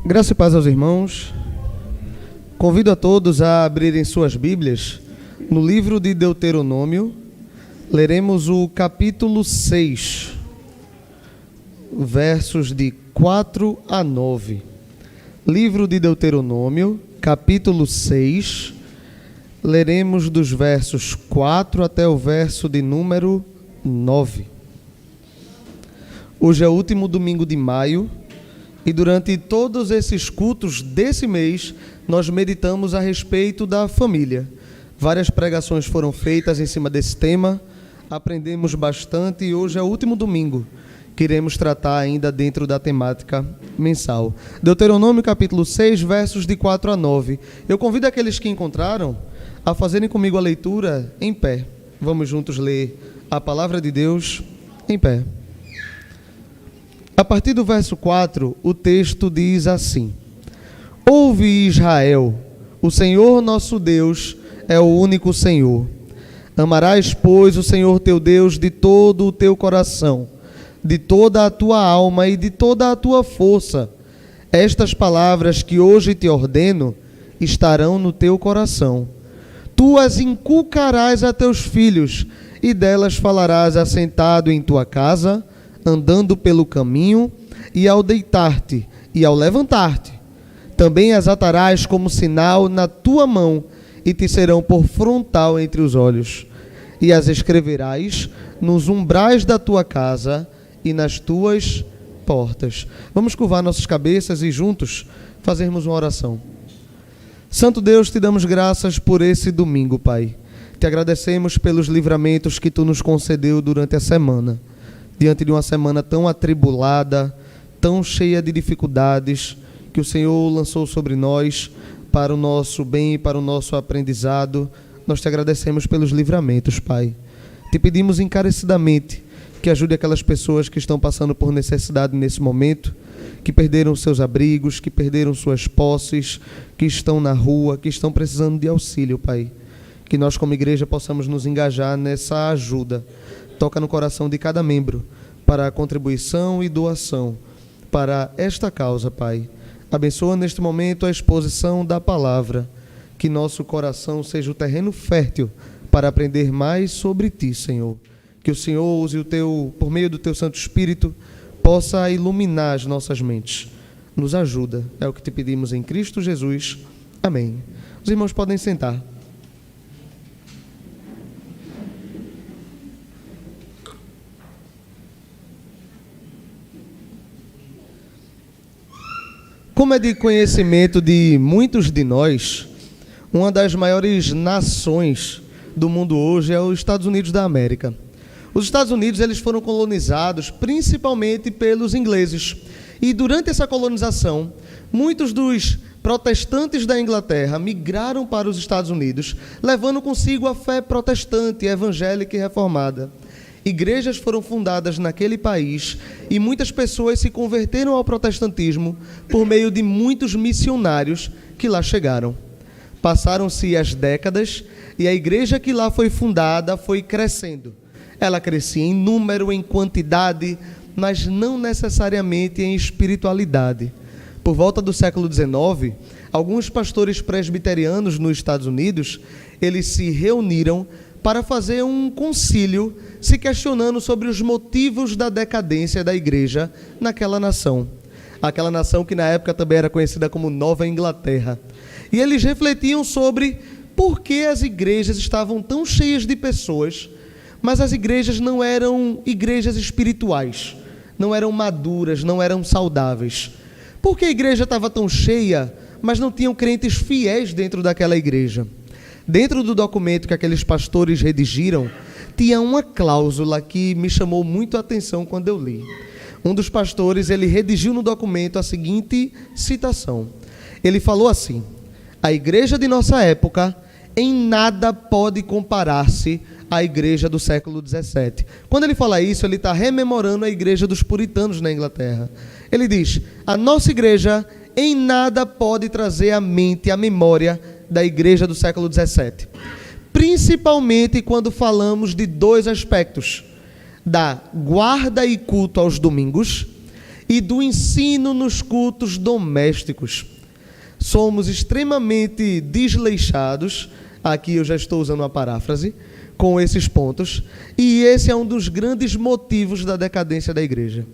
Graça e paz aos irmãos. Convido a todos a abrirem suas Bíblias no livro de Deuteronômio. Leremos o capítulo 6, versos de 4 a 9. Livro de Deuteronômio, capítulo 6. Leremos dos versos 4 até o verso de número 9. Hoje é o último domingo de maio. E durante todos esses cultos desse mês, nós meditamos a respeito da família. Várias pregações foram feitas em cima desse tema, aprendemos bastante e hoje é o último domingo que iremos tratar ainda dentro da temática mensal. Deuteronômio capítulo 6, versos de 4 a 9. Eu convido aqueles que encontraram a fazerem comigo a leitura em pé. Vamos juntos ler a palavra de Deus em pé. A partir do verso 4, o texto diz assim: Ouve, Israel, o Senhor nosso Deus é o único Senhor. Amarás, pois, o Senhor teu Deus de todo o teu coração, de toda a tua alma e de toda a tua força. Estas palavras que hoje te ordeno estarão no teu coração. Tu as inculcarás a teus filhos, e delas falarás assentado em tua casa, andando pelo caminho, e ao deitar-te e ao levantar-te. Também as atarás como sinal na tua mão, e te serão por frontal entre os olhos. E as escreverás nos umbrais da tua casa e nas tuas portas. Vamos curvar nossas cabeças e juntos fazermos uma oração. Santo Deus, te damos graças por esse domingo, Pai. Te agradecemos pelos livramentos que tu nos concedeu durante a semana. Diante de uma semana tão atribulada, tão cheia de dificuldades, que o Senhor lançou sobre nós para o nosso bem e para o nosso aprendizado, nós te agradecemos pelos livramentos, Pai. Te pedimos encarecidamente que ajude aquelas pessoas que estão passando por necessidade nesse momento, que perderam seus abrigos, que perderam suas posses, que estão na rua, que estão precisando de auxílio, Pai. Que nós como igreja possamos nos engajar nessa ajuda. Toca no coração de cada membro para a contribuição e doação para esta causa, Pai. Abençoa neste momento a exposição da palavra, que nosso coração seja o terreno fértil para aprender mais sobre Ti, Senhor. Que o Senhor use por meio do Teu Santo Espírito, possa iluminar as nossas mentes. Nos ajuda, é o que te pedimos em Cristo Jesus. Amém. Os irmãos podem sentar. Como é de conhecimento de muitos de nós, uma das maiores nações do mundo hoje é os Estados Unidos da América. Os Estados Unidos eles foram colonizados principalmente pelos ingleses. E durante essa colonização, muitos dos protestantes da Inglaterra migraram para os Estados Unidos, levando consigo a fé protestante, evangélica e reformada. Igrejas foram fundadas naquele país e muitas pessoas se converteram ao protestantismo por meio de muitos missionários que lá chegaram. Passaram-se as décadas e a igreja que lá foi fundada foi crescendo. Ela crescia em número, em quantidade, mas não necessariamente em espiritualidade. Por volta do século XIX, alguns pastores presbiterianos nos Estados Unidos, eles se reuniram para fazer um concílio se questionando sobre os motivos da decadência da igreja naquela nação. Aquela nação que na época também era conhecida como Nova Inglaterra. E eles refletiam sobre por que as igrejas estavam tão cheias de pessoas, mas as igrejas não eram igrejas espirituais, não eram maduras, não eram saudáveis. Por que a igreja estava tão cheia, mas não tinham crentes fiéis dentro daquela igreja? Dentro do documento que aqueles pastores redigiram, tinha uma cláusula que me chamou muito a atenção quando eu li. Um dos pastores, ele redigiu no documento a seguinte citação. Ele falou assim: a igreja de nossa época em nada pode comparar-se à igreja do século XVII. Quando ele fala isso, ele está rememorando a igreja dos puritanos na Inglaterra. Ele diz: a nossa igreja em nada pode trazer à mente, à memória da igreja do século XVII. Principalmente quando falamos de dois aspectos: da guarda e culto aos domingos e do ensino nos cultos domésticos. Somos extremamente desleixados, aqui eu já estou usando uma paráfrase, com esses pontos, e esse é um dos grandes motivos da decadência da igreja.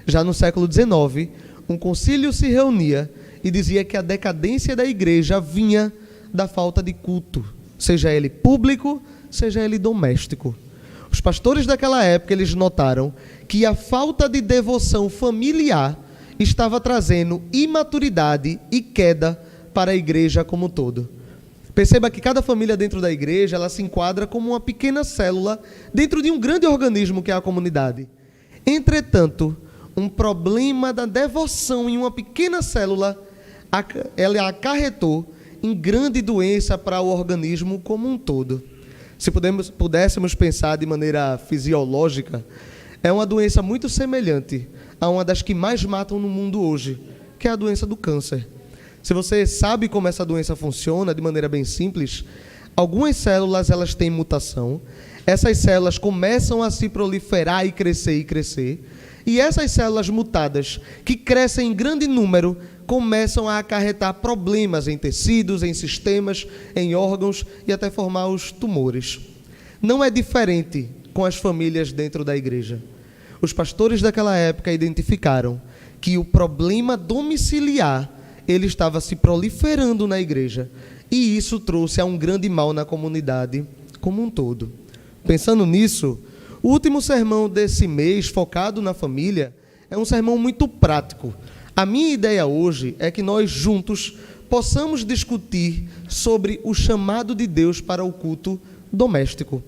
Já no século XIX, um concílio se reunia e dizia que a decadência da igreja vinha da falta de culto, seja ele público, seja ele doméstico. Os pastores daquela época, eles notaram que a falta de devoção familiar estava trazendo imaturidade e queda para a igreja como um todo. Perceba que cada família dentro da igreja, ela se enquadra como uma pequena célula dentro de um grande organismo que é a comunidade. Entretanto, um problema da devoção em uma pequena célula, ela acarretou em grande doença para o organismo como um todo. Se pudéssemos pensar de maneira fisiológica, é uma doença muito semelhante a uma das que mais matam no mundo hoje, que é a doença do câncer. Se você sabe como essa doença funciona, de maneira bem simples, algumas células elas têm mutação, essas células começam a se proliferar e crescer, e essas células mutadas, que crescem em grande número, começam a acarretar problemas em tecidos, em sistemas, em órgãos e até formar os tumores. Não é diferente com as famílias dentro da igreja. Os pastores daquela época identificaram que o problema domiciliar ele estava se proliferando na igreja, e isso trouxe a um grande mal na comunidade como um todo. Pensando nisso, o último sermão desse mês, focado na família, é um sermão muito prático. A minha ideia hoje é que nós juntos possamos discutir sobre o chamado de Deus para o culto doméstico.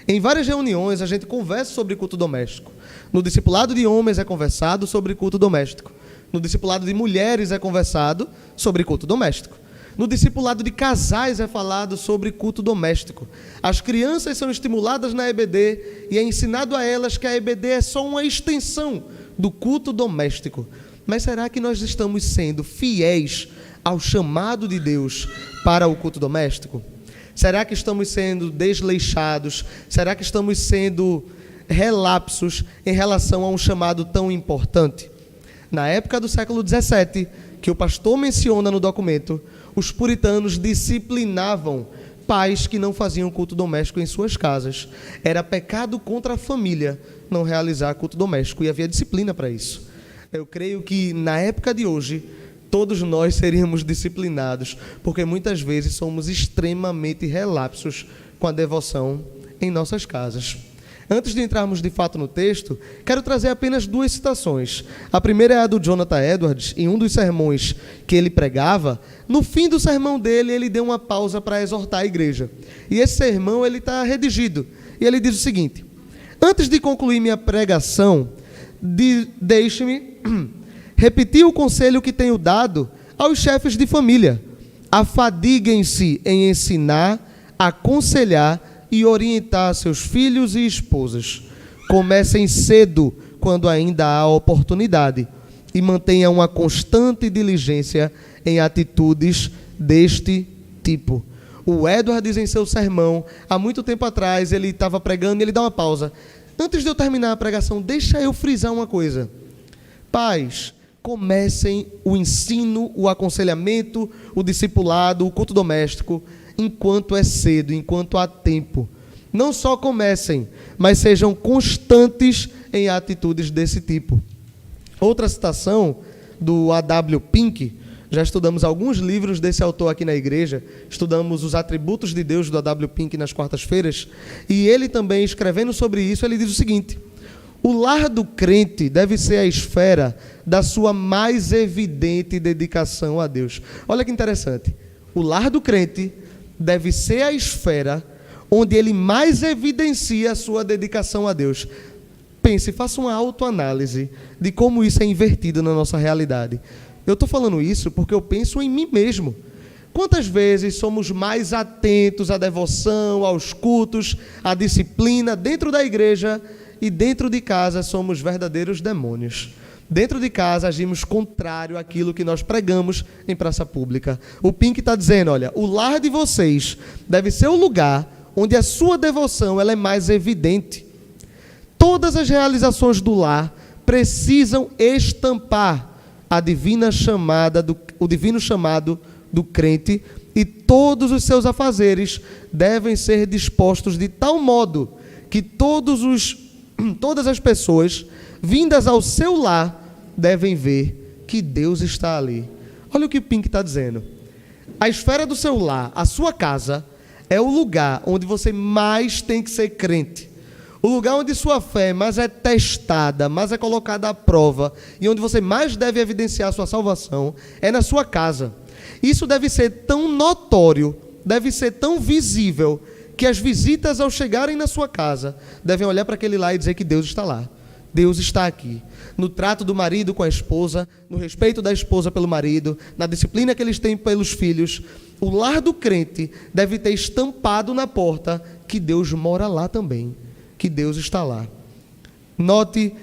Em várias reuniões a gente conversa sobre culto doméstico. No discipulado de homens é conversado sobre culto doméstico. No discipulado de mulheres é conversado sobre culto doméstico. No discipulado de casais é falado sobre culto doméstico. As crianças são estimuladas na EBD e é ensinado a elas que a EBD é só uma extensão do culto doméstico. Mas será que nós estamos sendo fiéis ao chamado de Deus para o culto doméstico? Será que estamos sendo desleixados? Será que estamos sendo relapsos em relação a um chamado tão importante? Na época do século XVII, que o pastor menciona no documento, os puritanos disciplinavam pais que não faziam culto doméstico em suas casas. Era pecado contra a família não realizar culto doméstico e havia disciplina para isso. Eu creio que na época de hoje, todos nós seríamos disciplinados, porque muitas vezes somos extremamente relapsos com a devoção em nossas casas. Antes de entrarmos de fato no texto, quero trazer apenas duas citações. A primeira é a do Jonathan Edwards, em um dos sermões que ele pregava. No fim do sermão dele, ele deu uma pausa para exortar a igreja. E esse sermão ele está redigido. E ele diz o seguinte: antes de concluir minha pregação, deixe-me repetir o conselho que tenho dado aos chefes de família. Afadiguem-se em ensinar, aconselhar e orientar seus filhos e esposas. Comecem cedo, quando ainda há oportunidade, e mantenham uma constante diligência em atitudes deste tipo. O Edwards, em seu sermão, há muito tempo atrás, ele estava pregando e ele dá uma pausa. Antes de eu terminar a pregação, deixa eu frisar uma coisa. Pais, comecem o ensino, o aconselhamento, o discipulado, o culto doméstico, enquanto é cedo, enquanto há tempo. Não só comecem, mas sejam constantes em atitudes desse tipo. Outra citação do A.W. Pink, já estudamos alguns livros desse autor aqui na igreja, estudamos os atributos de Deus do A.W. Pink nas quartas-feiras, e ele também, escrevendo sobre isso, ele diz o seguinte: o lar do crente deve ser a esfera da sua mais evidente dedicação a Deus. Olha que interessante. O lar do crente deve ser a esfera onde ele mais evidencia a sua dedicação a Deus. Pense, faça uma autoanálise de como isso é invertido na nossa realidade. Eu estou falando isso porque eu penso em mim mesmo. Quantas vezes somos mais atentos à devoção, aos cultos, à disciplina dentro da igreja, e dentro de casa somos verdadeiros demônios. Dentro de casa agimos contrário àquilo que nós pregamos em praça pública. O Pink está dizendo, olha, o lar de vocês deve ser o lugar onde a sua devoção ela é mais evidente. Todas as realizações do lar precisam estampar o divino chamado do crente, e todos os seus afazeres devem ser dispostos de tal modo que todas as pessoas vindas ao seu lar devem ver que Deus está ali. Olha o que Pink está dizendo. A esfera do seu lar, a sua casa, é o lugar onde você mais tem que ser crente. O lugar onde sua fé mais é testada, mais é colocada à prova, e onde você mais deve evidenciar a sua salvação, é na sua casa. Isso deve ser tão notório, deve ser tão visível, que as visitas, ao chegarem na sua casa, devem olhar para aquele lá e dizer que Deus está lá. Deus está aqui. No trato do marido com a esposa, no respeito da esposa pelo marido, na disciplina que eles têm pelos filhos, o lar do crente deve ter estampado na porta que Deus mora lá também, que Deus está lá. Note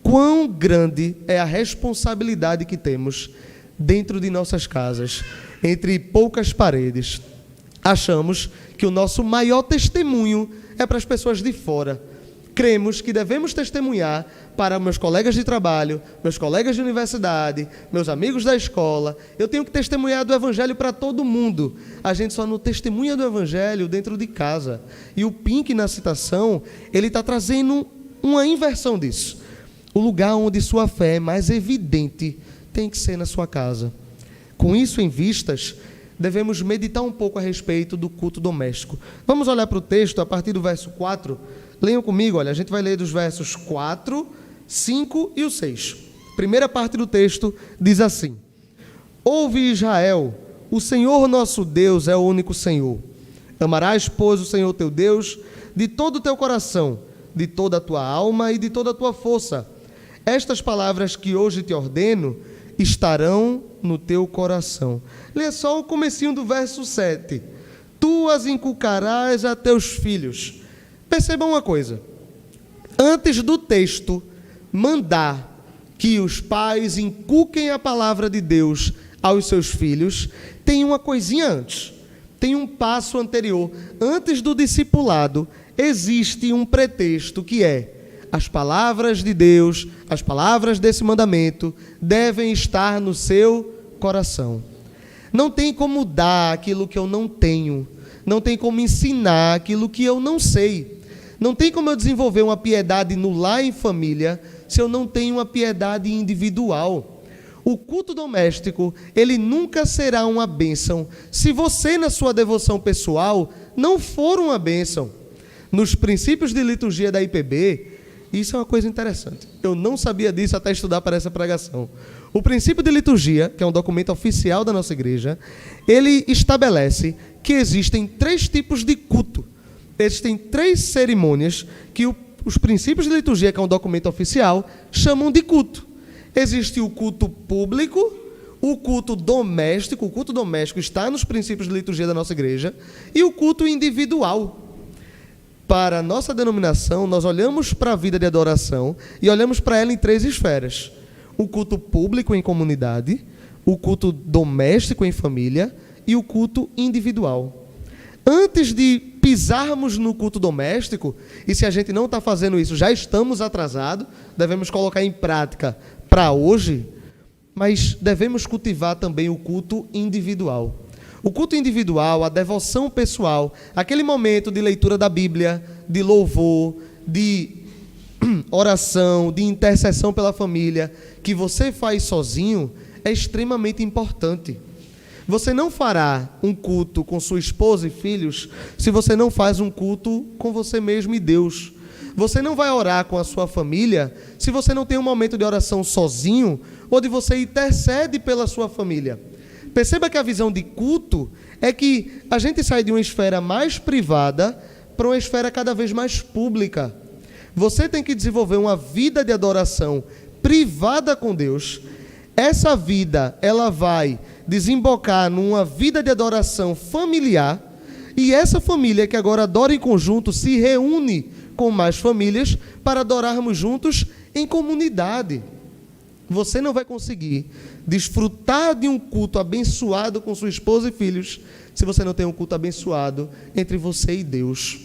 quão grande é a responsabilidade que temos dentro de nossas casas, entre poucas paredes. Achamos que o nosso maior testemunho é para as pessoas de fora. Cremos que devemos testemunhar para meus colegas de trabalho, meus colegas de universidade, meus amigos da escola. Eu tenho que testemunhar do Evangelho para todo mundo. A gente só não testemunha do Evangelho dentro de casa. E o Pink, na citação, ele está trazendo uma inversão disso. O lugar onde sua fé é mais evidente tem que ser na sua casa. Com isso em vistas, devemos meditar um pouco a respeito do culto doméstico. Vamos olhar para o texto a partir do verso 4. Leiam comigo, olha, a gente vai ler dos versos 4, 5 e o 6. Primeira parte do texto diz assim: Ouve, Israel, o Senhor nosso Deus é o único Senhor. Amarás, pois, o Senhor teu Deus de todo o teu coração, de toda a tua alma e de toda a tua força. Estas palavras que hoje te ordeno estarão no teu coração. Lê só o comecinho do verso 7. Tu as inculcarás a teus filhos. Percebam uma coisa. Antes do texto mandar que os pais inculquem a palavra de Deus aos seus filhos, tem uma coisinha antes. Tem um passo anterior. Antes do discipulado, existe um pretexto que é: as palavras de Deus, as palavras desse mandamento devem estar no seu coração. Não tem como dar aquilo que eu não tenho. Não tem como ensinar aquilo que eu não sei. Não tem como eu desenvolver uma piedade no lar em família se eu não tenho uma piedade individual. O culto doméstico, ele nunca será uma bênção se você, na sua devoção pessoal, não for uma bênção. Nos princípios de liturgia da IPB, isso é uma coisa interessante. Eu não sabia disso até estudar para essa pregação. O princípio de liturgia, que é um documento oficial da nossa igreja, ele estabelece que existem 3 tipos de culto. Existem 3 cerimônias que os princípios de liturgia, que é um documento oficial, chamam de culto. Existe o culto público, o culto doméstico. O culto doméstico está nos princípios de liturgia da nossa igreja, e o culto individual. Para a nossa denominação, nós olhamos para a vida de adoração e olhamos para ela em 3 esferas: o culto público em comunidade, o culto doméstico em família e o culto individual. Antes de pisarmos no culto doméstico, e se a gente não está fazendo isso, já estamos atrasados, devemos colocar em prática para hoje, mas devemos cultivar também o culto individual. O culto individual, a devoção pessoal, aquele momento de leitura da Bíblia, de louvor, de oração, de intercessão pela família, que você faz sozinho, é extremamente importante. Você não fará um culto com sua esposa e filhos se você não faz um culto com você mesmo e Deus. Você não vai orar com a sua família se você não tem um momento de oração sozinho, onde você intercede pela sua família. Perceba que a visão de culto é que a gente sai de uma esfera mais privada para uma esfera cada vez mais pública. Você tem que desenvolver uma vida de adoração privada com Deus. Essa vida, ela vai desembocar numa vida de adoração familiar, e essa família que agora adora em conjunto se reúne com mais famílias para adorarmos juntos em comunidade. Você não vai conseguir desfrutar de um culto abençoado com sua esposa e filhos se você não tem um culto abençoado entre você e Deus.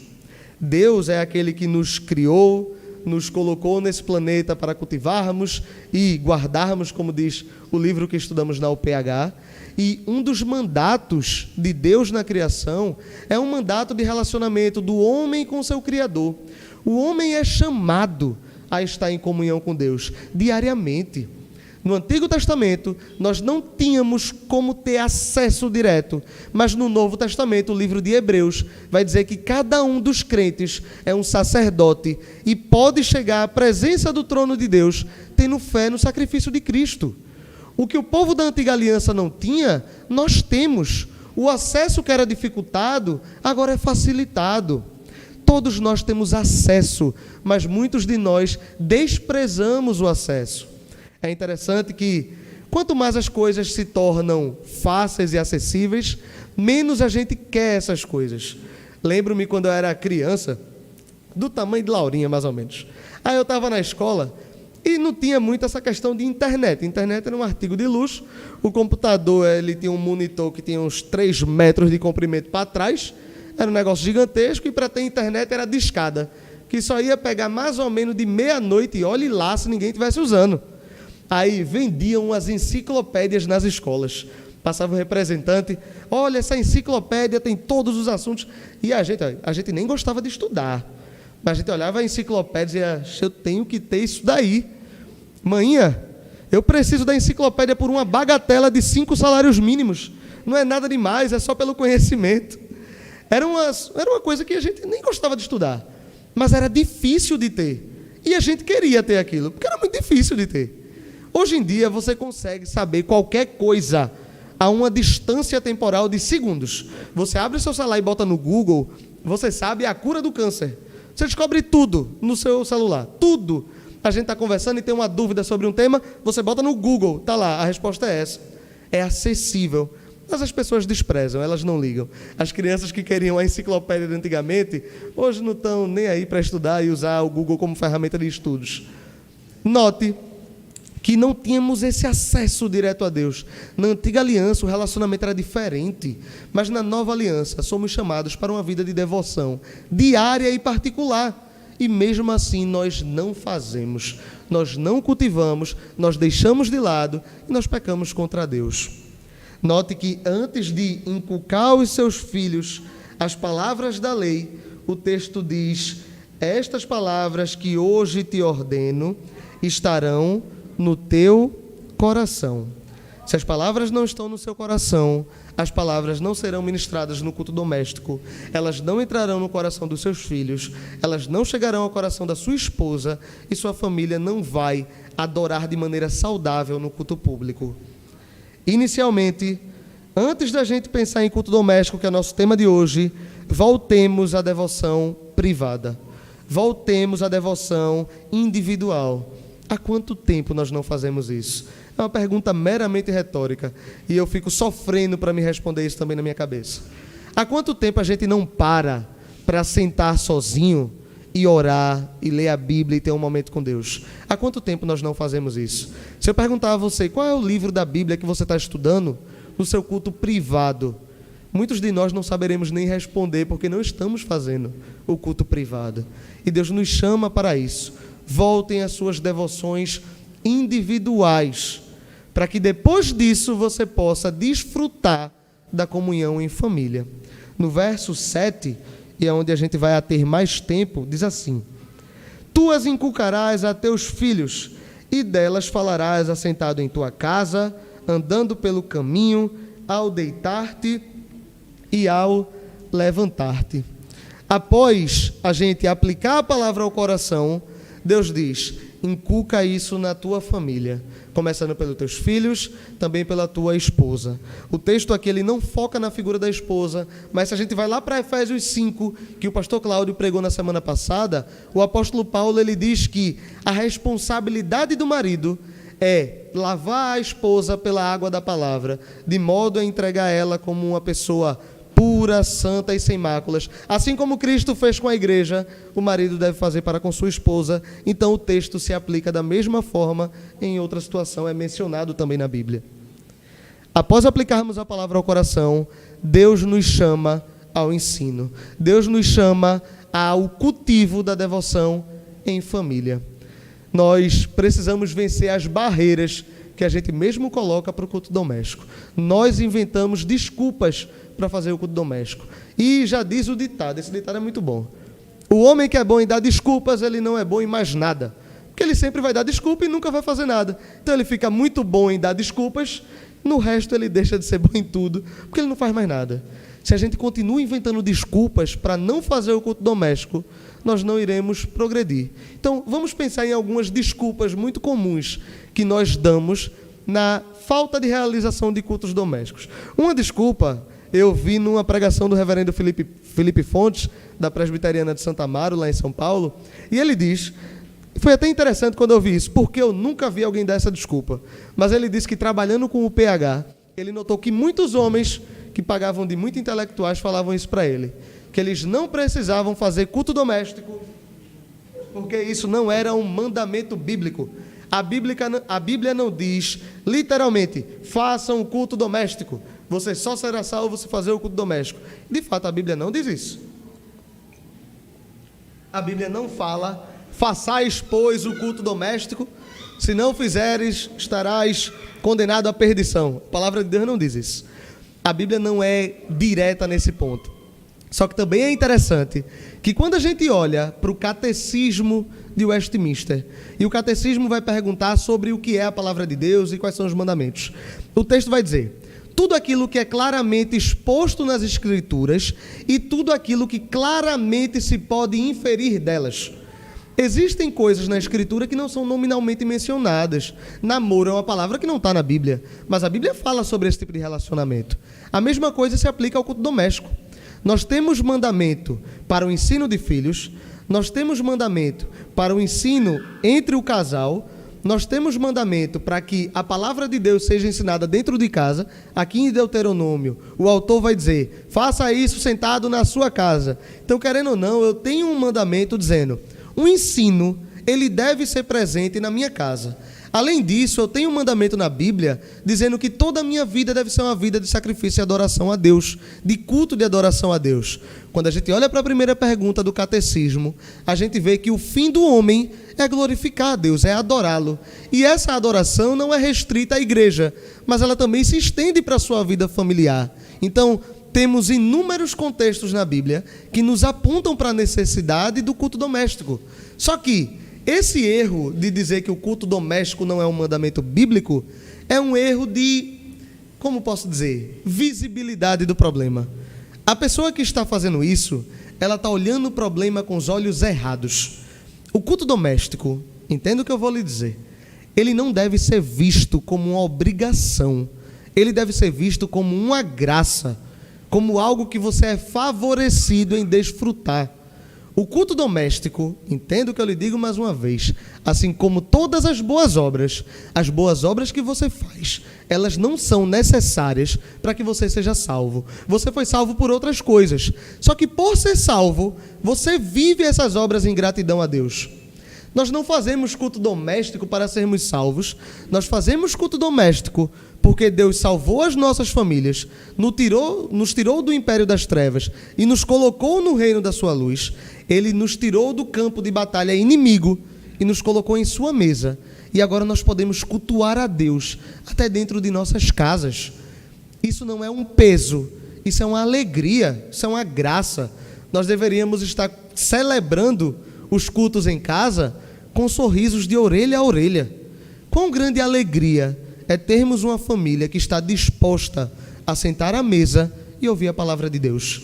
Deus é aquele que nos criou, nos colocou nesse planeta para cultivarmos e guardarmos, como diz o livro que estudamos na UPH. E um dos mandatos de Deus na criação é um mandato de relacionamento do homem com seu Criador. O homem é chamado a estar em comunhão com Deus diariamente. No Antigo Testamento, nós não tínhamos como ter acesso direto, mas no Novo Testamento, o livro de Hebreus vai dizer que cada um dos crentes é um sacerdote e pode chegar à presença do trono de Deus tendo fé no sacrifício de Cristo. O que o povo da Antiga Aliança não tinha, nós temos. O acesso que era dificultado, agora é facilitado. Todos nós temos acesso, mas muitos de nós desprezamos o acesso. É interessante que, quanto mais as coisas se tornam fáceis e acessíveis, menos a gente quer essas coisas. Lembro-me quando eu era criança, do tamanho de Laurinha, mais ou menos. Aí eu estava na escola e não tinha muito essa questão de internet. Internet era um artigo de luxo. O computador, ele tinha um monitor que tinha uns 3 metros de comprimento para trás. Era um negócio gigantesco e para ter internet era discada, que só ia pegar mais ou menos de meia-noite e olhe lá se ninguém estivesse usando. Aí vendiam as enciclopédias nas escolas. Passava o representante, olha, essa enciclopédia tem todos os assuntos. E a gente nem gostava de estudar. Mas a gente olhava a enciclopédia e dizia, eu tenho que ter isso daí. Manhã, eu preciso da enciclopédia por uma bagatela de 5 salários mínimos. Não é nada demais, é só pelo conhecimento. Era uma coisa que a gente nem gostava de estudar. Mas era difícil de ter. E a gente queria ter aquilo, porque era muito difícil de ter. Hoje em dia, você consegue saber qualquer coisa a uma distância temporal de segundos. Você abre seu celular e bota no Google, você sabe a cura do câncer. Você descobre tudo no seu celular, tudo. A gente está conversando e tem uma dúvida sobre um tema, você bota no Google, está lá, a resposta é essa. É acessível. Mas as pessoas desprezam, elas não ligam. As crianças que queriam a enciclopédia de antigamente, hoje não estão nem aí para estudar e usar o Google como ferramenta de estudos. Note que não tínhamos esse acesso direto a Deus. Na Antiga Aliança, o relacionamento era diferente, mas na Nova Aliança, somos chamados para uma vida de devoção diária e particular. E mesmo assim, nós não fazemos, nós não cultivamos, nós deixamos de lado e nós pecamos contra Deus. Note que antes de inculcar aos seus filhos as palavras da lei, o texto diz, estas palavras que hoje te ordeno estarão no teu coração. Se as palavras não estão no seu coração, as palavras não serão ministradas no culto doméstico, elas não entrarão no coração dos seus filhos, elas não chegarão ao coração da sua esposa e sua família não vai adorar de maneira saudável no culto público. Inicialmente, antes da gente pensar em culto doméstico, que é o nosso tema de hoje, voltemos à devoção privada. Voltemos à devoção individual. Há quanto tempo nós não fazemos isso? É uma pergunta meramente retórica e eu fico sofrendo para me responder isso também na minha cabeça. Há quanto tempo a gente não para sentar sozinho e orar e ler a Bíblia e ter um momento com Deus? Há quanto tempo nós não fazemos isso? Se eu perguntar a você qual é o livro da Bíblia que você está estudando no seu culto privado, muitos de nós não saberemos nem responder porque não estamos fazendo o culto privado. E Deus nos chama para isso. Voltem às suas devoções individuais, para que depois disso você possa desfrutar da comunhão em família. No verso 7, e é onde a gente vai a ter mais tempo, diz assim: Tu as inculcarás a teus filhos, e delas falarás assentado em tua casa, andando pelo caminho, ao deitar-te e ao levantar-te. Após a gente aplicar a palavra ao coração, Deus diz, inculca isso na tua família, começando pelos teus filhos, também pela tua esposa. O texto aqui ele não foca na figura da esposa, mas se a gente vai lá para Efésios 5, que o pastor Cláudio pregou na semana passada, o apóstolo Paulo ele diz que a responsabilidade do marido é lavar a esposa pela água da palavra, de modo a entregar ela como uma pessoa pura, santa e sem máculas. Assim como Cristo fez com a igreja, o marido deve fazer para com sua esposa. Então o texto se aplica da mesma forma em outra situação, é mencionado também na Bíblia. Após aplicarmos a palavra ao coração, Deus nos chama ao ensino. Deus nos chama ao cultivo da devoção em família. Nós precisamos vencer as barreiras que a gente mesmo coloca para o culto doméstico. Nós inventamos desculpas para fazer o culto doméstico. E já diz o ditado, esse ditado é muito bom. O homem que é bom em dar desculpas, ele não é bom em mais nada. Porque ele sempre vai dar desculpa e nunca vai fazer nada. Então ele fica muito bom em dar desculpas, no resto ele deixa de ser bom em tudo, porque ele não faz mais nada. Se a gente continua inventando desculpas para não fazer o culto doméstico, nós não iremos progredir. Então, vamos pensar em algumas desculpas muito comuns que nós damos na falta de realização de cultos domésticos. Uma desculpa, eu vi numa pregação do reverendo Felipe Fontes, da Presbiteriana de Santa Amaro, lá em São Paulo, e ele diz, foi até interessante quando eu vi isso, porque eu nunca vi alguém dar essa desculpa, mas ele disse que trabalhando com o PH, ele notou que muitos homens que pagavam de muito intelectuais falavam isso para ele, que eles não precisavam fazer culto doméstico, porque isso não era um mandamento bíblico. A Bíblia não diz, literalmente, façam o culto doméstico. Você só será salvo se fazer o culto doméstico. De fato, a Bíblia não diz isso. A Bíblia não fala, façais, pois, o culto doméstico, se não fizeres, estarás condenado à perdição. A palavra de Deus não diz isso. A Bíblia não é direta nesse ponto. Só que também é interessante que quando a gente olha para o catecismo de Westminster, e o catecismo vai perguntar sobre o que é a palavra de Deus e quais são os mandamentos, o texto vai dizer, tudo aquilo que é claramente exposto nas Escrituras e tudo aquilo que claramente se pode inferir delas. Existem coisas na Escritura que não são nominalmente mencionadas. Namoro é uma palavra que não está na Bíblia, mas a Bíblia fala sobre esse tipo de relacionamento. A mesma coisa se aplica ao culto doméstico. Nós temos mandamento para o ensino de filhos, nós temos mandamento para o ensino entre o casal, nós temos mandamento para que a palavra de Deus seja ensinada dentro de casa. Aqui em Deuteronômio, o autor vai dizer, faça isso sentado na sua casa. Então, querendo ou não, eu tenho um mandamento dizendo, o ensino, ele deve ser presente na minha casa. Além disso, eu tenho um mandamento na Bíblia dizendo que toda a minha vida deve ser uma vida de sacrifício e adoração a Deus, de culto de adoração a Deus. Quando a gente olha para a primeira pergunta do catecismo, a gente vê que o fim do homem é glorificar a Deus, é adorá-lo. E essa adoração não é restrita à igreja, mas ela também se estende para a sua vida familiar. Então, temos inúmeros contextos na Bíblia que nos apontam para a necessidade do culto doméstico. Só que esse erro de dizer que o culto doméstico não é um mandamento bíblico é um erro de, como posso dizer, visibilidade do problema. A pessoa que está fazendo isso, ela está olhando o problema com os olhos errados. O culto doméstico, entenda o que eu vou lhe dizer, ele não deve ser visto como uma obrigação, ele deve ser visto como uma graça, como algo que você é favorecido em desfrutar. O culto doméstico, entendo o que eu lhe digo mais uma vez, assim como todas as boas obras que você faz, elas não são necessárias para que você seja salvo. Você foi salvo por outras coisas. Só que por ser salvo, você vive essas obras em gratidão a Deus. Nós não fazemos culto doméstico para sermos salvos, nós fazemos culto doméstico porque Deus salvou as nossas famílias, nos tirou do império das trevas e nos colocou no reino da sua luz. Ele nos tirou do campo de batalha inimigo e nos colocou em sua mesa. E agora nós podemos cultuar a Deus até dentro de nossas casas. Isso não é um peso, isso é uma alegria, isso é uma graça. Nós deveríamos estar celebrando os cultos em casa com sorrisos de orelha a orelha. Quão grande alegria é termos uma família que está disposta a sentar à mesa e ouvir a palavra de Deus.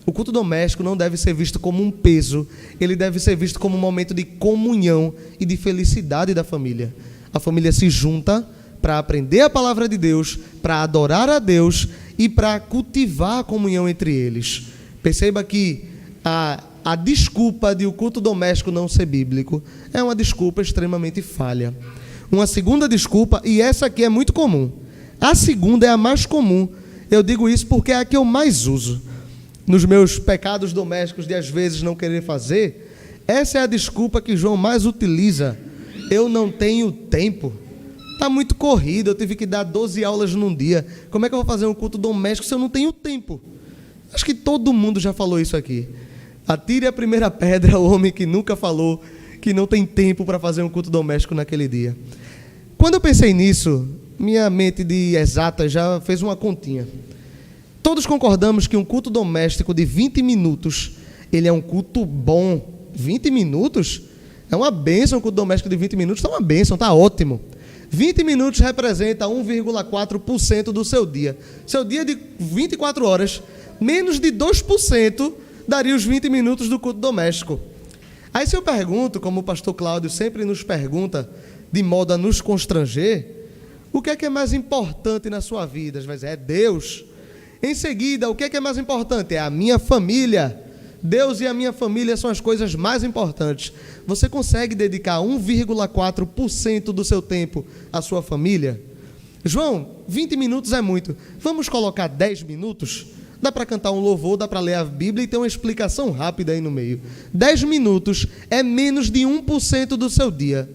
O culto doméstico não deve ser visto como um peso, ele deve ser visto como um momento de comunhão e de felicidade da família. A família se junta para aprender a palavra de Deus, para adorar a Deus e para cultivar a comunhão entre eles. Perceba que a desculpa de o culto doméstico não ser bíblico é uma desculpa extremamente falha. Uma segunda desculpa, e essa aqui é muito comum. A segunda é a mais comum. Eu digo isso porque é a que eu mais uso. Nos meus pecados domésticos de às vezes não querer fazer, essa é a desculpa que João mais utiliza. Eu não tenho tempo. Está muito corrido, eu tive que dar 12 aulas num dia. Como é que eu vou fazer um culto doméstico se eu não tenho tempo? Acho que todo mundo já falou isso aqui. Atire a primeira pedra ao homem que nunca falou que não tem tempo para fazer um culto doméstico naquele dia. Quando eu pensei nisso, minha mente de exata já fez uma continha. Todos concordamos que um culto doméstico de 20 minutos, ele é um culto bom. 20 minutos? É uma bênção. Um culto doméstico de 20 minutos está uma bênção, está ótimo. 20 minutos representa 1,4% do seu dia. Seu dia de 24 horas, menos de 2% daria os 20 minutos do culto doméstico. Aí se eu pergunto, como o pastor Cláudio sempre nos pergunta, de modo a nos constranger, o que é mais importante na sua vida? Às vezes é Deus. Em seguida, o que é mais importante? É a minha família. Deus e a minha família são as coisas mais importantes. Você consegue dedicar 1,4% do seu tempo à sua família? João, 20 minutos é muito. Vamos colocar 10 minutos? Dá para cantar um louvor, dá para ler a Bíblia e ter uma explicação rápida aí no meio. 10 minutos é menos de 1% do seu dia.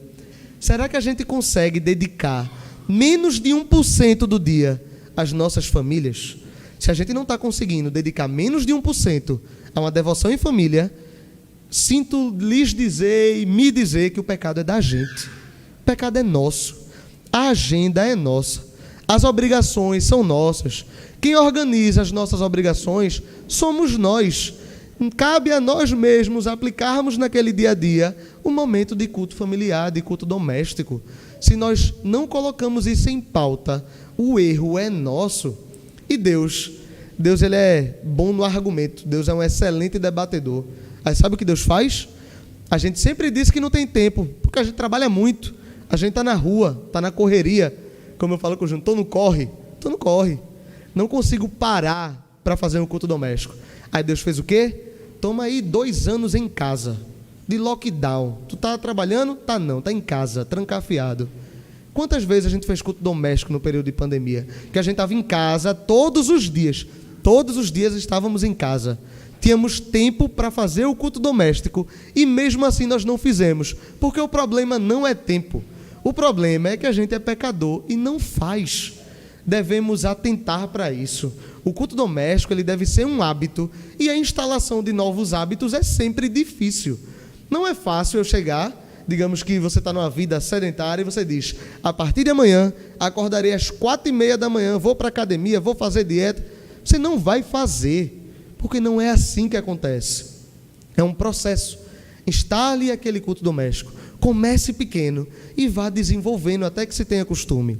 Será que a gente consegue dedicar menos de 1% do dia às nossas famílias? Se a gente não está conseguindo dedicar menos de 1% a uma devoção em família, sinto lhes dizer e me dizer que o pecado é da gente. O pecado é nosso. A agenda é nossa. As obrigações são nossas. Quem organiza as nossas obrigações somos nós. Cabe a nós mesmos aplicarmos naquele dia a dia um momento de culto familiar, de culto doméstico. Se nós não colocamos isso em pauta, o erro é nosso. E Deus ele é bom no argumento. Deus é um excelente debatedor. Aí sabe o que Deus faz? A gente sempre diz que não tem tempo, porque a gente trabalha muito. A gente está na rua, está na correria. Como eu falo com o Júnior, estou no corre. Não consigo parar para fazer um culto doméstico. Aí Deus fez o quê? Toma aí 2 anos em casa, de lockdown. Tu está trabalhando? Tá não, está em casa, trancafiado. Quantas vezes a gente fez culto doméstico no período de pandemia? Que a gente estava em casa todos os dias estávamos em casa. Tínhamos tempo para fazer o culto doméstico e mesmo assim nós não fizemos, porque o problema não é tempo. O problema é que a gente é pecador e não faz. Devemos atentar para isso. O culto doméstico ele deve ser um hábito e a instalação de novos hábitos é sempre difícil. Não é fácil eu chegar, digamos que você está numa vida sedentária e você diz, a partir de amanhã acordarei às 4h30 da manhã, vou para a academia, vou fazer dieta. Você não vai fazer, porque não é assim que acontece. É um processo. Instale aquele culto doméstico. Comece pequeno e vá desenvolvendo até que se tenha costume.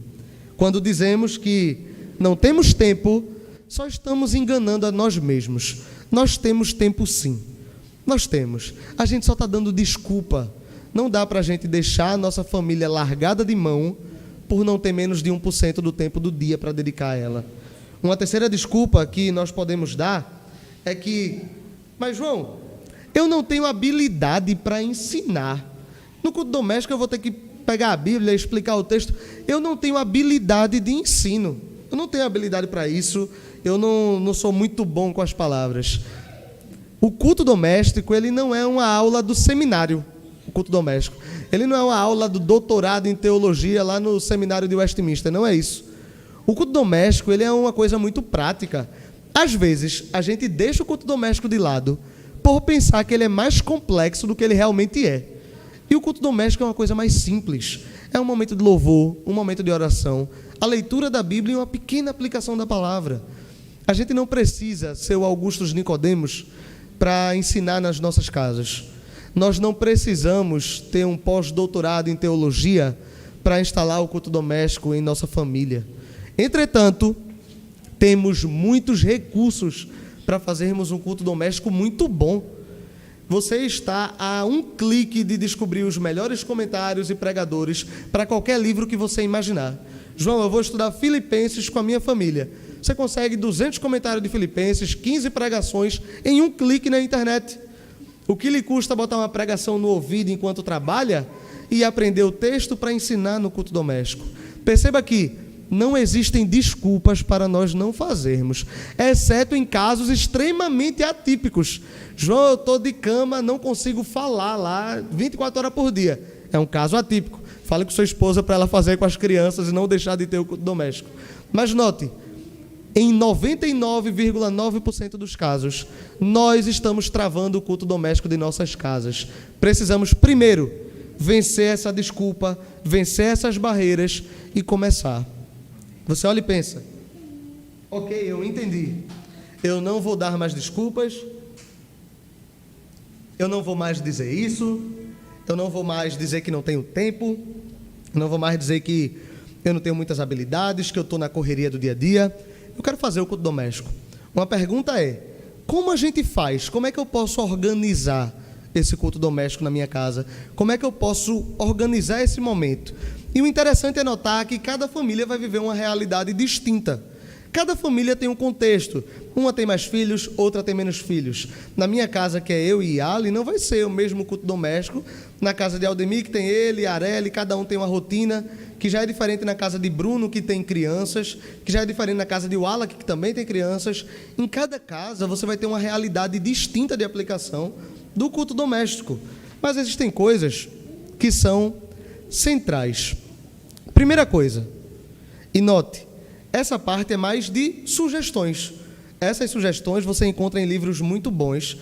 Quando dizemos que não temos tempo, só estamos enganando a nós mesmos. Nós temos tempo sim. Nós temos. A gente só está dando desculpa. Não dá para a gente deixar a nossa família largada de mão por não ter menos de 1% do tempo do dia para dedicar a ela. Uma terceira desculpa que nós podemos dar é que, mas João, eu não tenho habilidade para ensinar. No culto doméstico eu vou ter que pegar a Bíblia e explicar o texto. Eu não tenho habilidade de ensino. Eu não tenho habilidade para isso. Eu não sou muito bom com as palavras. O culto doméstico, ele não é uma aula do seminário. O culto doméstico. Ele não é uma aula do doutorado em teologia lá no seminário de Westminster. Não é isso. O culto doméstico, ele é uma coisa muito prática. Às vezes, a gente deixa o culto doméstico de lado por pensar que ele é mais complexo do que ele realmente é. E o culto doméstico é uma coisa mais simples. É um momento de louvor, um momento de oração, a leitura da Bíblia e uma pequena aplicação da palavra. A gente não precisa ser o Augustus Nicodemos para ensinar nas nossas casas. Nós não precisamos ter um pós-doutorado em teologia para instalar o culto doméstico em nossa família. Entretanto, temos muitos recursos para fazermos um culto doméstico muito bom. Você está a um clique de descobrir os melhores comentários e pregadores para qualquer livro que você imaginar. João, eu vou estudar Filipenses com a minha família. Você consegue 200 comentários de Filipenses, 15 pregações em um clique na internet. O que lhe custa botar uma pregação no ouvido enquanto trabalha e aprender o texto para ensinar no culto doméstico? Perceba que não existem desculpas para nós não fazermos, exceto em casos extremamente atípicos. João, eu estou de cama, não consigo falar lá 24 horas por dia. É um caso atípico. Fale com sua esposa para ela fazer com as crianças e não deixar de ter o culto doméstico. Mas note, em 99,9% dos casos, nós estamos travando o culto doméstico de nossas casas. Precisamos, primeiro, vencer essa desculpa, vencer essas barreiras e começar. Você olha e pensa, ok, eu entendi. Eu não vou dar mais desculpas, eu não vou mais dizer isso, eu não vou mais dizer que não tenho tempo, eu não vou mais dizer que eu não tenho muitas habilidades, que eu estou na correria do dia a dia. Eu quero fazer o culto doméstico. Uma pergunta é, como a gente faz? Como é que eu posso organizar esse culto doméstico na minha casa? Como é que eu posso organizar esse momento? E o interessante é notar que cada família vai viver uma realidade distinta. Cada família tem um contexto. Uma tem mais filhos, outra tem menos filhos. Na minha casa, que é eu e Ali, não vai ser o mesmo culto doméstico. Na casa de Aldemir, que tem ele, Areli, cada um tem uma rotina, que já é diferente na casa de Bruno, que tem crianças, que já é diferente na casa de Wallach, que também tem crianças. Em cada casa, você vai ter uma realidade distinta de aplicação do culto doméstico. Mas existem coisas que são centrais. Primeira coisa, e note, essa parte é mais de sugestões. Essas sugestões você encontra em livros muito bons.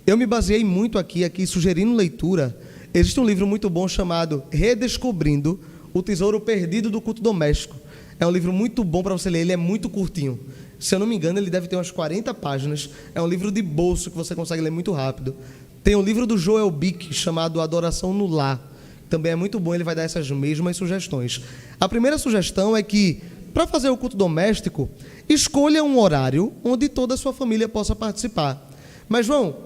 Eu me baseei muito aqui sugerindo leitura. Existe um livro muito bom chamado Redescobrindo o Tesouro Perdido do Culto Doméstico. É um livro muito bom para você ler, ele é muito curtinho. Se eu não me engano, ele deve ter umas 40 páginas. É um livro de bolso que você consegue ler muito rápido. Tem um livro do Joel Bick chamado Adoração no Lar. Também é muito bom, ele vai dar essas mesmas sugestões. A primeira sugestão é que, para fazer o culto doméstico, escolha um horário onde toda a sua família possa participar. Mas, João,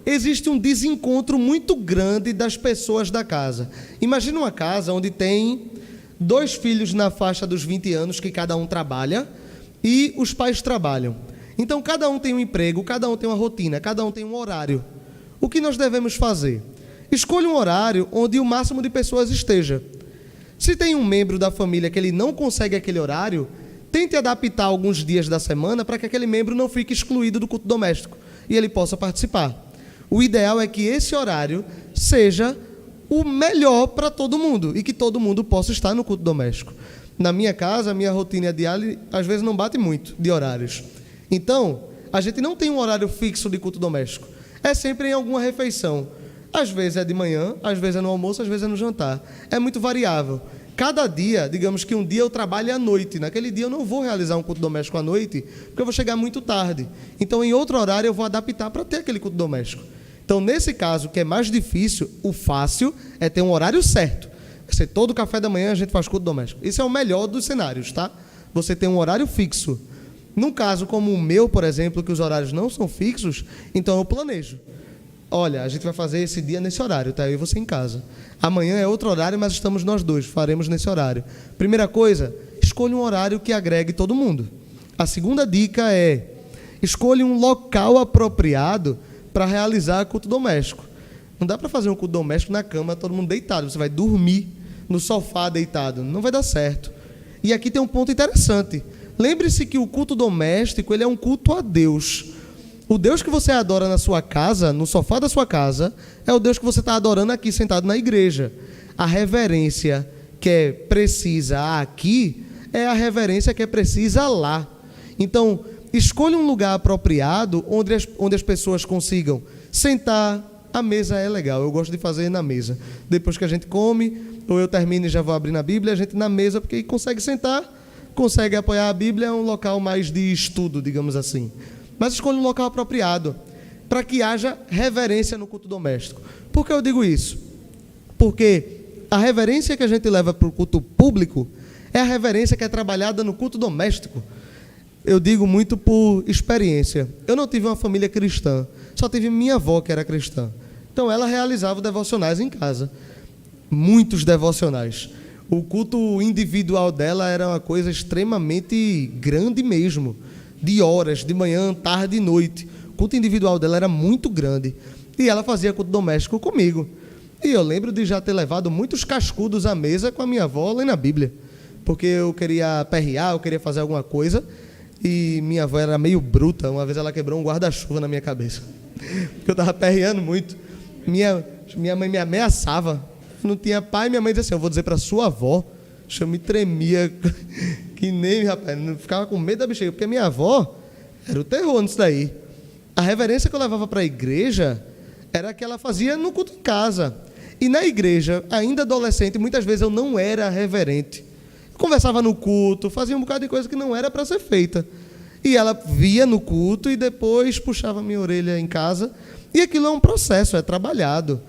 existe um desencontro muito grande das pessoas da casa. Imagina uma casa onde tem 2 filhos na faixa dos 20 anos, que cada um trabalha, e os pais trabalham. Então, cada um tem um emprego, cada um tem uma rotina, cada um tem um horário. O que nós devemos fazer? Escolha um horário onde o máximo de pessoas esteja. Se tem um membro da família que ele não consegue aquele horário, tente adaptar alguns dias da semana para que aquele membro não fique excluído do culto doméstico e ele possa participar. O ideal é que esse horário seja o melhor para todo mundo e que todo mundo possa estar no culto doméstico. Na minha casa, a minha rotina diária às vezes não bate muito de horários. Então, a gente não tem um horário fixo de culto doméstico. É sempre em alguma refeição. Às vezes é de manhã, às vezes é no almoço, às vezes é no jantar. É muito variável. Cada dia, digamos que um dia eu trabalho à noite. Naquele dia eu não vou realizar um culto doméstico à noite, porque eu vou chegar muito tarde. Então, em outro horário, eu vou adaptar para ter aquele culto doméstico. Então, nesse caso, que é mais difícil, o fácil é ter um horário certo. Vai ser todo café da manhã a gente faz culto doméstico. Isso é o melhor dos cenários, tá? Você tem um horário fixo. Num caso como o meu, por exemplo, que os horários não são fixos, então eu planejo. Olha, a gente vai fazer esse dia nesse horário, tá? Eu e você em casa. Amanhã é outro horário, mas estamos nós dois, faremos nesse horário. Primeira coisa, escolha um horário que agregue todo mundo. A segunda dica é, escolha um local apropriado para realizar culto doméstico. Não dá para fazer um culto doméstico na cama, todo mundo deitado. Você vai dormir no sofá deitado. Não vai dar certo. E aqui tem um ponto interessante. Lembre-se que o culto doméstico, ele é um culto a Deus. O Deus que você adora na sua casa, no sofá da sua casa, é o Deus que você está adorando aqui, sentado na igreja. A reverência que é precisa aqui é a reverência que é precisa lá. Então, escolha um lugar apropriado onde as pessoas consigam sentar. A mesa é legal, eu gosto de fazer na mesa. Depois que a gente come, ou eu termino e já vou abrir na Bíblia, a gente na mesa, porque consegue sentar, consegue apoiar a Bíblia, é um local mais de estudo, digamos assim. Mas escolha um local apropriado, para que haja reverência no culto doméstico. Por que eu digo isso? Porque a reverência que a gente leva para o culto público é a reverência que é trabalhada no culto doméstico. Eu digo muito por experiência. Eu não tive uma família cristã, só tive minha avó que era cristã. Então ela realizava devocionais em casa, muitos devocionais. O culto individual dela era uma coisa extremamente grande mesmo, de horas, de manhã, tarde e noite. O culto individual dela era muito grande. E ela fazia culto doméstico comigo. E eu lembro de já ter levado muitos cascudos à mesa com a minha avó lendo a Bíblia. Porque eu queria aperrear, eu queria fazer alguma coisa. E minha avó era meio bruta. Uma vez ela quebrou um guarda-chuva na minha cabeça. Porque eu estava aperreando muito. Minha mãe me ameaçava. Não tinha pai, minha mãe dizia assim, eu vou dizer para sua avó. Eu me tremia. Que nem, rapaz, não ficava com medo da bexiga, porque minha avó era o terror nisso daí. A reverência que eu levava para a igreja era a que ela fazia no culto em casa. E na igreja, ainda adolescente, muitas vezes eu não era reverente. Eu conversava no culto, fazia um bocado de coisa que não era para ser feita. E ela via no culto e depois puxava minha orelha em casa. E aquilo é um processo, é trabalhado.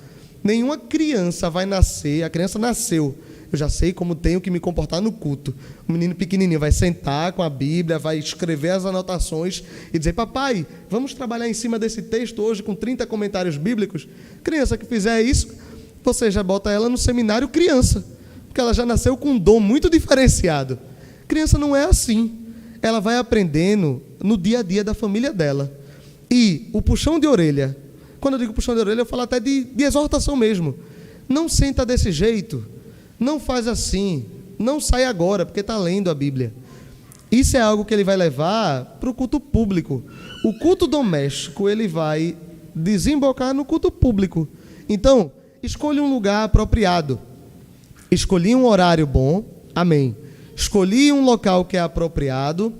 Nenhuma criança vai nascer, a criança nasceu, eu já sei como tenho que me comportar no culto. O menino pequenininho vai sentar com a Bíblia, vai escrever as anotações e dizer: papai, vamos trabalhar em cima desse texto hoje com 30 comentários bíblicos. Criança que fizer isso, você já bota ela no seminário criança, porque ela já nasceu com um dom muito diferenciado. Criança não é assim. Ela vai aprendendo no dia a dia da família dela. E o puxão de orelha, quando eu digo puxão de orelha, eu falo até de exortação mesmo. Não senta desse jeito, não faz assim, não sai agora, porque está lendo a Bíblia. Isso é algo que ele vai levar para o culto público. O culto doméstico, ele vai desembocar no culto público. Então, escolha um lugar apropriado. Escolhi um horário bom, amém. Escolhi um local que é apropriado,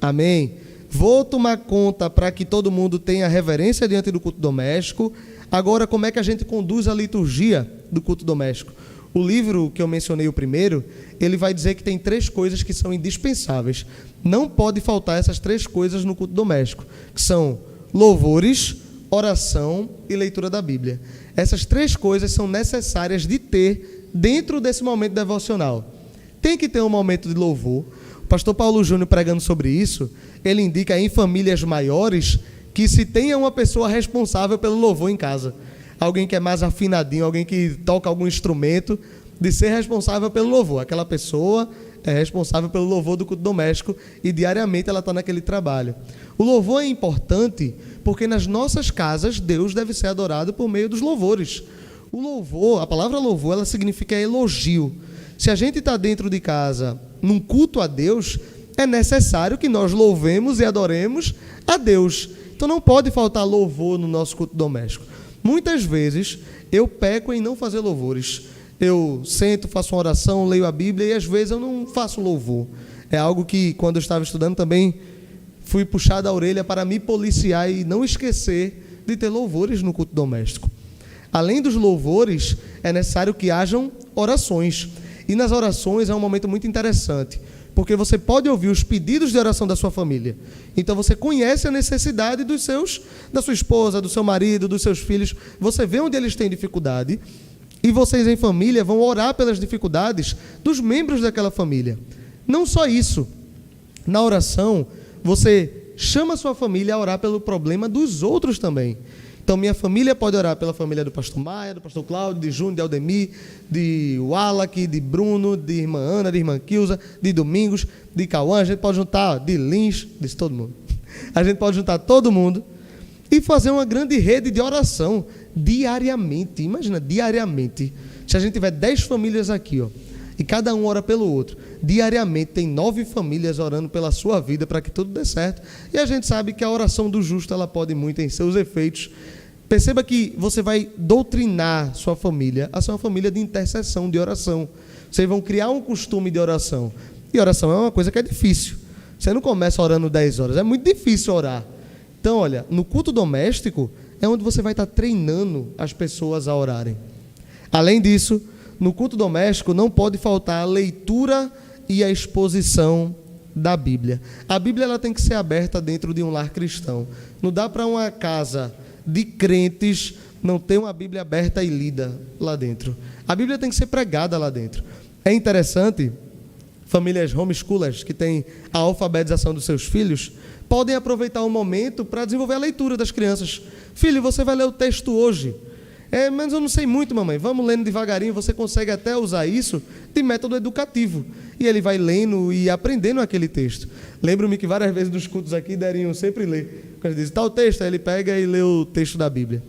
amém. Vou tomar conta para que todo mundo tenha reverência diante do culto doméstico. Agora, como é que a gente conduz a liturgia do culto doméstico? O livro que eu mencionei o primeiro, ele vai dizer que tem 3 coisas que são indispensáveis. Não pode faltar essas 3 coisas no culto doméstico, que são louvores, oração e leitura da Bíblia. Essas 3 coisas são necessárias de ter dentro desse momento devocional. Tem que ter um momento de louvor. O pastor Paulo Júnior, pregando sobre isso, ele indica em famílias maiores que se tenha uma pessoa responsável pelo louvor em casa. Alguém que é mais afinadinho, alguém que toca algum instrumento, de ser responsável pelo louvor. Aquela pessoa é responsável pelo louvor do culto doméstico e diariamente ela está naquele trabalho. O louvor é importante porque nas nossas casas Deus deve ser adorado por meio dos louvores. O louvor, a palavra louvor, ela significa elogio. Se a gente está dentro de casa num culto a Deus, é necessário que nós louvemos e adoremos a Deus. Então não pode faltar louvor no nosso culto doméstico. Muitas vezes eu peco em não fazer louvores. Eu sento, faço uma oração, leio a Bíblia e às vezes eu não faço louvor. É algo que quando eu estava estudando também fui puxado a orelha para me policiar e não esquecer de ter louvores no culto doméstico. Além dos louvores, é necessário que hajam orações. E nas orações é um momento muito interessante, porque você pode ouvir os pedidos de oração da sua família. Então você conhece a necessidade da sua esposa, do seu marido, dos seus filhos. Você vê onde eles têm dificuldade e vocês em família vão orar pelas dificuldades dos membros daquela família. Não só isso. Na oração, você chama a sua família a orar pelo problema dos outros também. Então, minha família pode orar pela família do pastor Maia, do pastor Cláudio, de Júnior, de Aldemir, de Wallace, de Bruno, de irmã Ana, de irmã Kilza, de Domingos, de Cauã. A gente pode juntar de Lins, de todo mundo. A gente pode juntar todo mundo e fazer uma grande rede de oração diariamente. Imagina, diariamente. Se a gente tiver 10 famílias aqui, ó, e cada um ora pelo outro, diariamente tem 9 famílias orando pela sua vida para que tudo dê certo. E a gente sabe que a oração do justo, ela pode muito em seus efeitos. Perceba que você vai doutrinar sua família a ser uma família de intercessão, de oração. Vocês vão criar um costume de oração. E oração é uma coisa que é difícil. Você não começa orando 10 horas, é muito difícil orar. Então, olha, no culto doméstico é onde você vai estar treinando as pessoas a orarem. Além disso, no culto doméstico não pode faltar a leitura e a exposição da Bíblia. A Bíblia ela tem que ser aberta dentro de um lar cristão. Não dá para uma casa de crentes não ter uma Bíblia aberta e lida lá dentro. A Bíblia tem que ser pregada lá dentro. É interessante, famílias homeschoolers que têm a alfabetização dos seus filhos, podem aproveitar o momento para desenvolver a leitura das crianças. Filho, você vai ler o texto hoje. Mas eu não sei muito, mamãe. Vamos lendo devagarinho, você consegue até usar isso de método educativo. E ele vai lendo e aprendendo aquele texto. Lembro-me que várias vezes nos cultos aqui, Derinho sempre lê. Quando ele diz, tal texto, aí ele pega e lê o texto da Bíblia.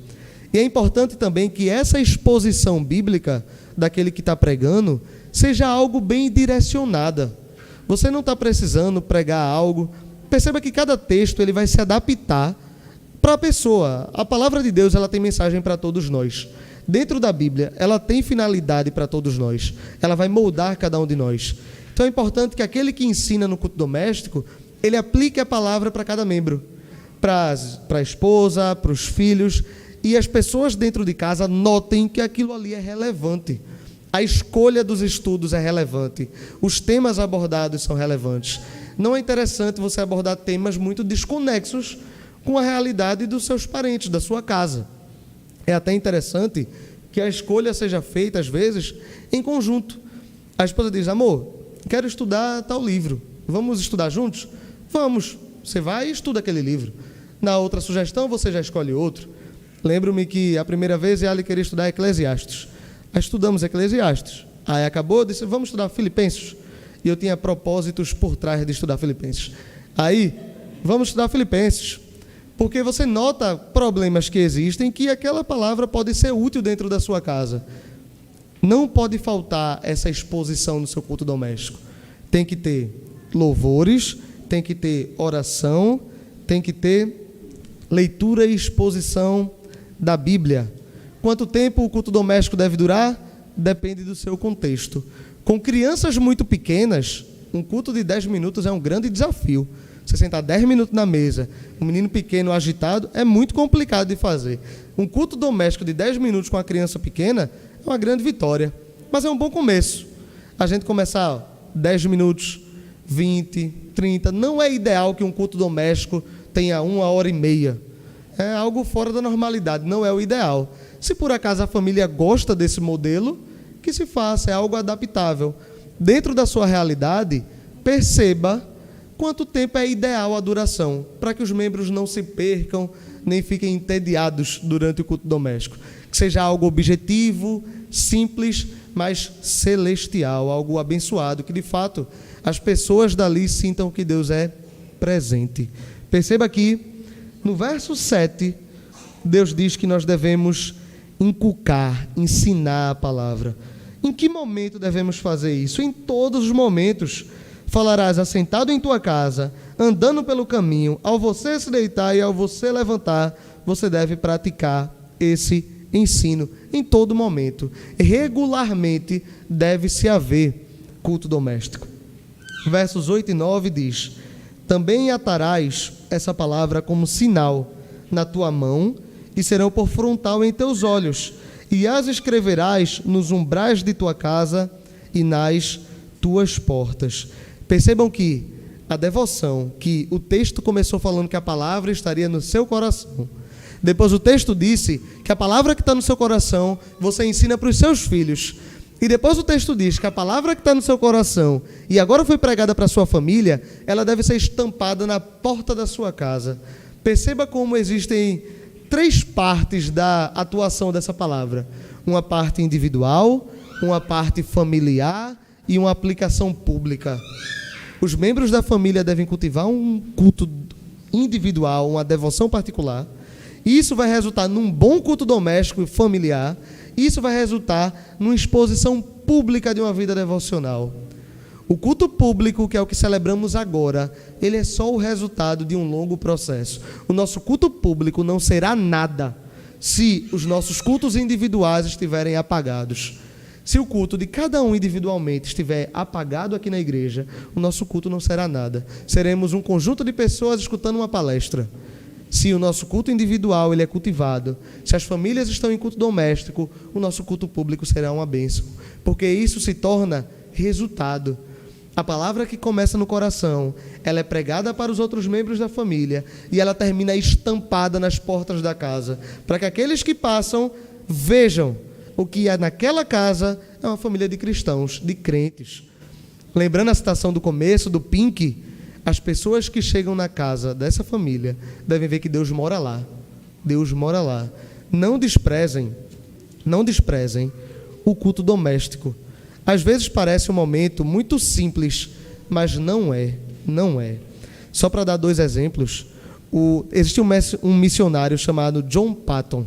E é importante também que essa exposição bíblica daquele que está pregando seja algo bem direcionada. Você não está precisando pregar algo. Perceba que cada texto ele vai se adaptar para a pessoa. A palavra de Deus ela tem mensagem para todos nós. Dentro da Bíblia, ela tem finalidade para todos nós. Ela vai moldar cada um de nós. Então é importante que aquele que ensina no culto doméstico, ele aplique a palavra para cada membro, para a esposa, para os filhos, e as pessoas dentro de casa notem que aquilo ali é relevante. A escolha dos estudos é relevante, os temas abordados são relevantes. Não é interessante você abordar temas muito desconexos com a realidade dos seus parentes, da sua casa. É até interessante que a escolha seja feita, às vezes, em conjunto. A esposa diz: amor, quero estudar tal livro, vamos estudar juntos? Vamos, você vai e estuda aquele livro. Na outra sugestão, você já escolhe outro. Lembro-me que a primeira vez ela queria estudar Eclesiastes. Aí estudamos Eclesiastes. Aí acabou, disse: vamos estudar Filipenses. E eu tinha propósitos por trás de estudar Filipenses. Aí, vamos estudar Filipenses. Porque você nota problemas que existem, que aquela palavra pode ser útil dentro da sua casa. Não pode faltar essa exposição no seu culto doméstico. Tem que ter louvores, tem que ter oração, tem que ter leitura e exposição da Bíblia. Quanto tempo o culto doméstico deve durar? Depende do seu contexto. Com crianças muito pequenas, um culto de 10 minutos é um grande desafio. Você sentar 10 minutos na mesa, um menino pequeno agitado, é muito complicado de fazer. Um culto doméstico de 10 minutos com a criança pequena é uma grande vitória, mas é um bom começo. A gente começar 10 minutos, 20, 30, não é ideal que um culto doméstico tenha 1h30. É algo fora da normalidade, não é o ideal. Se por acaso a família gosta desse modelo, que se faça, é algo adaptável. Dentro da sua realidade, perceba quanto tempo é ideal a duração, para que os membros não se percam, nem fiquem entediados durante o culto doméstico. Que seja algo objetivo, simples, mas celestial, algo abençoado, que de fato as pessoas dali sintam que Deus é presente. Perceba aqui, no verso 7, Deus diz que nós devemos inculcar, ensinar a palavra. Em que momento devemos fazer isso? Em todos os momentos. Falarás assentado em tua casa, andando pelo caminho, ao você se deitar e ao você levantar, você deve praticar esse ensino em todo momento. Regularmente deve-se haver culto doméstico. Versos 8 e 9 diz: também atarás essa palavra como sinal na tua mão e serão por frontal em teus olhos, e as escreverás nos umbrais de tua casa e nas tuas portas. Percebam que a devoção, que o texto começou falando que a palavra estaria no seu coração. Depois o texto disse que a palavra que está no seu coração, você ensina para os seus filhos. E depois o texto diz que a palavra que está no seu coração e agora foi pregada para a sua família, ela deve ser estampada na porta da sua casa. Perceba como existem 3 partes da atuação dessa palavra. Uma parte individual, uma parte familiar e uma aplicação pública. Os membros da família devem cultivar um culto individual, uma devoção particular. Isso vai resultar num bom culto doméstico e familiar. Isso vai resultar numa exposição pública de uma vida devocional. O culto público, que é o que celebramos agora, ele é só o resultado de um longo processo. O nosso culto público não será nada se os nossos cultos individuais estiverem apagados. Se o culto de cada um individualmente estiver apagado aqui na igreja, o nosso culto não será nada. Seremos um conjunto de pessoas escutando uma palestra. Se o nosso culto individual ele é cultivado, se as famílias estão em culto doméstico, o nosso culto público será uma bênção. Porque isso se torna resultado. A palavra que começa no coração, ela é pregada para os outros membros da família e ela termina estampada nas portas da casa, para que aqueles que passam vejam o que é naquela casa é uma família de cristãos, de crentes. Lembrando a citação do começo, do Pink, as pessoas que chegam na casa dessa família devem ver que Deus mora lá. Deus mora lá. Não desprezem o culto doméstico. Às vezes parece um momento muito simples, mas não é. Só para dar 2 exemplos, existe um missionário chamado John Paton.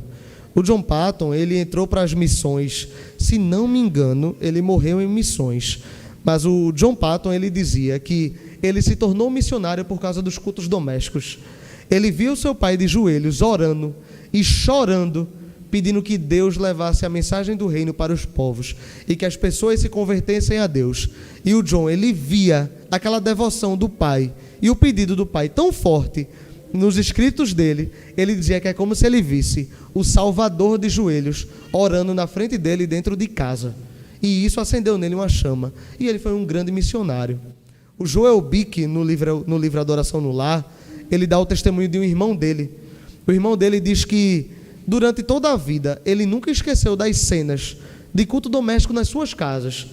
O John Paton, ele entrou para as missões, se não me engano, ele morreu em missões. Mas o John Paton, ele dizia que ele se tornou missionário por causa dos cultos domésticos. Ele viu seu pai de joelhos, orando e chorando pedindo que Deus levasse a mensagem do reino para os povos e que as pessoas se convertessem a Deus. E o John, ele via aquela devoção do pai e o pedido do pai tão forte nos escritos dele. Ele dizia que é como se ele visse o Salvador de joelhos orando na frente dele dentro de casa. E isso acendeu nele uma chama. E ele foi um grande missionário. O Joel Bick, no livro Adoração no Lar, ele dá o testemunho de um irmão dele. O irmão dele diz que durante toda a vida, ele nunca esqueceu das cenas de culto doméstico nas suas casas,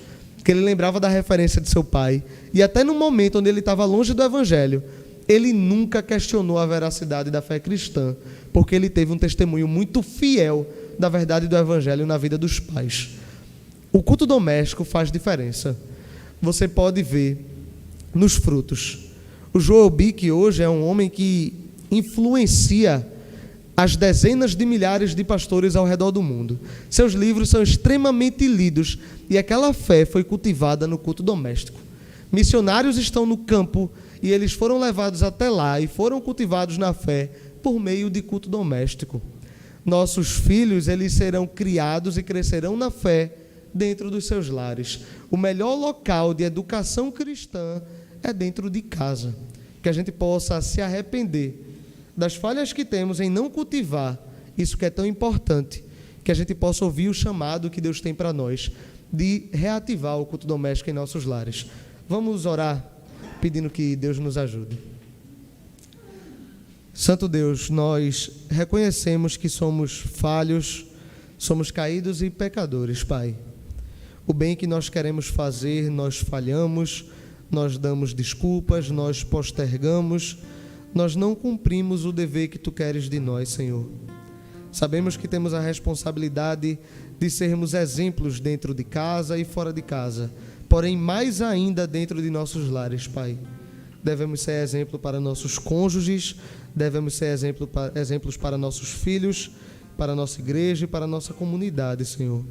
que ele lembrava da referência de seu pai. E até no momento onde ele estava longe do evangelho, ele nunca questionou a veracidade da fé cristã, porque ele teve um testemunho muito fiel da verdade do evangelho na vida dos pais. O culto doméstico faz diferença. Você pode ver nos frutos. O Joel Bick hoje é um homem que influencia as dezenas de milhares de pastores ao redor do mundo. Seus livros são extremamente lidos e aquela fé foi cultivada no culto doméstico. Missionários estão no campo e eles foram levados até lá e foram cultivados na fé por meio de culto doméstico. Nossos filhos, eles serão criados e crescerão na fé dentro dos seus lares. O melhor local de educação cristã é dentro de casa. Que a gente possa se arrepender das falhas que temos em não cultivar isso que é tão importante, que a gente possa ouvir o chamado que Deus tem para nós de reativar o culto doméstico em nossos lares. Vamos orar pedindo que Deus nos ajude. Santo Deus, nós reconhecemos que somos falhos, somos caídos e pecadores, Pai. O bem que nós queremos fazer, nós falhamos, nós damos desculpas, nós postergamos, nós não cumprimos o dever que Tu queres de nós, Senhor. Sabemos que temos a responsabilidade de sermos exemplos dentro de casa e fora de casa, porém mais ainda dentro de nossos lares, Pai. Devemos ser exemplo para nossos cônjuges, devemos ser exemplos para nossos filhos, para a nossa igreja e para a nossa comunidade, Senhor.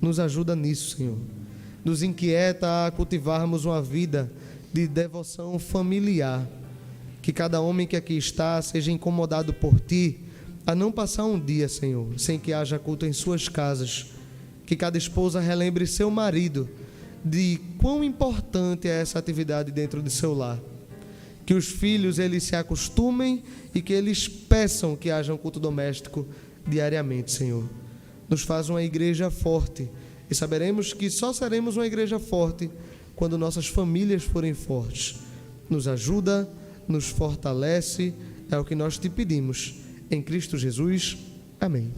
Nos ajuda nisso, Senhor. Nos inquieta a cultivarmos uma vida de devoção familiar. Que cada homem que aqui está seja incomodado por Ti a não passar um dia, Senhor, sem que haja culto em suas casas. Que cada esposa relembre seu marido de quão importante é essa atividade dentro de seu lar. Que os filhos, eles se acostumem e que eles peçam que haja um culto doméstico diariamente, Senhor. Nos faz uma igreja forte e saberemos que só seremos uma igreja forte quando nossas famílias forem fortes. Nos ajuda, nos fortalece, é o que nós Te pedimos. Em Cristo Jesus. Amém.